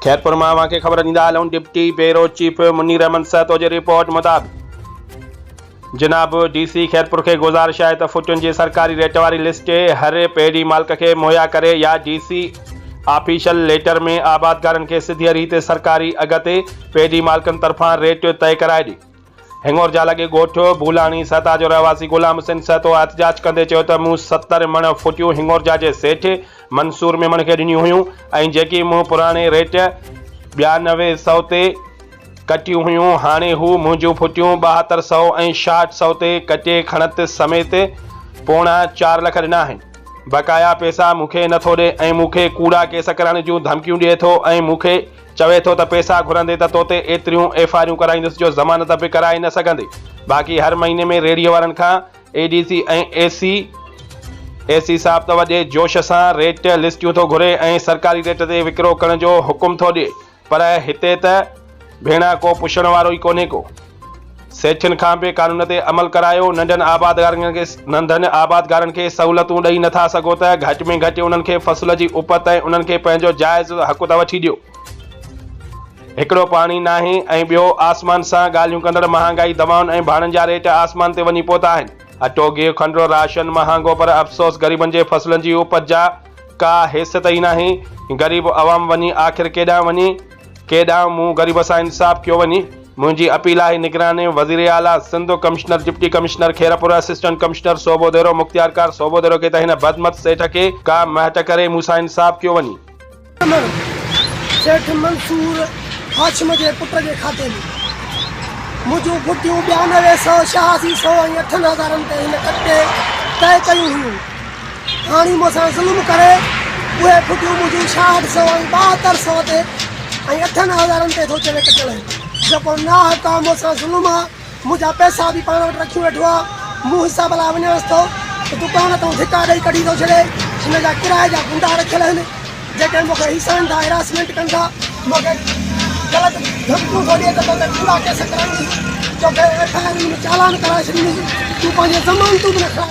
खैरपुर मां वाके ख़बर ॾींदा हलूं। Deputy bureau chief Munir Ahmed Sahito जी रिपोर्ट मुताबिक़ जनाब DC खैरपुर के गुज़ारिश है तो फुटियुनि जी सरकारी रेट वारी लिस्ट हर पेडी मालिक के मुहैया करे या DC ऑफिशियल लेटर में आबादगारन के सिधी रीत सरकारी अघ ते पेडी मालिकन तरफां रेट तय कराए दी। हिंगोर जालगे गोठ भूलानी सता जो रहवासी गुलाम हुसैन सहतो एहतजाज कंदे चयो त मूं 70 मण फुटियूं हिंगोर जा जे सेठ मंसूर मेमण के ॾिनियूं हुयूं ऐं जेकी मूं पुराणे रेट 9200 ते कटियूं हुयूं हाणे हू मुंहिंजूं फुटियूं 7200 ऐं 6600 ते कटे खणत समेत पौणा 4 लख ॾिना आहिनि। बकाया पैसा मूंखे नथो ॾे ऐं मूंखे कूड़ा केस करण जूं धमकियूं ॾिए थो ऐं मूंखे चवे थो त पैसा घुरंदे त तोते एतिरियूं FIR कराईंदुसि जो ज़मानत बि कराए न सघंदे। बाक़ी हर महीने में रेडियो वारनि खां ADC ऐं AC साहब त वॾे जोश सां रेट लिस्टियूं थो घुरे ऐं सरकारी रेट ते विकिरो करण जो हुकुम थो ॾिए, पर हिते त भेणा को पुछण वारो ई कोन्हे को। सेठनि खां बि कानून ते अमल करायो। नंढनि आबादगारनि खे सहूलियतूं ॾेई नथा सघो त घटि में घटि उन्हनि खे फसल जी उपत ऐं उन्हनि खे पंहिंजो जाइज़ हक़ त वठी ॾियो। हिकिड़ो पाणी नाहे ऐं ॿियो आसमान सां ॻाल्हियूं कंदड़ महांगाई दवाउनि ऐं भाड़नि जा रेट आसमान ते वञी पहुता आहिनि। अटो गिहु खंडु राशन महांगो, पर अफ़सोस गरीबनि जे फसलनि जी उपज जा का हैसियत ई नाहे। ग़रीब अवाम वञी आख़िर केॾां मूं ग़रीब सां इंसाफ़ कयो वञे। मुंहिंजी अपील आहे निगरान वज़ीर आला Sindh commissioner deputy commissioner Khairpur assistant commissioner Sobho Dero मुख्तियारकार सोबो देरो के त हिन बदमत सेठ खे का महट करे मूंसां इंसाफ़ कयो वञे। सेठ मंसूर हाशिम जे पुट जे खाते में मुंहिंजूं फुटियूं 9200 8600 ऐं 8000 ते हिन कटे तय कयूं हुयूं। हाणे मूंसां ज़ुल्म करे उहे फुटियूं मुंहिंजूं 6600 ऐं 7200 ते ऐं 8000 ते थो चवे कटण। जेको नाहक आहे मूंसां ज़ुल्म आहे। मुंहिंजा पैसा बि पाण वटि रखी वेठो आहे। मूं हिसाब लाइ वञांसि थो त दुकान तां धिका ॾेई कढी थो छॾे। हिन जा किराए जा गुंडा रखियल आहिनि जेके मूंखे हिसाइनि था, हेरासमेंट कनि था, मूंखे ग़लति धमकियूं थो ॾिए त तोते कूड़ा केस कराईंदी, तोखे FIR में चालान कराए छॾींदी, तूं पंहिंजे ज़मानतूं बि न खणाए।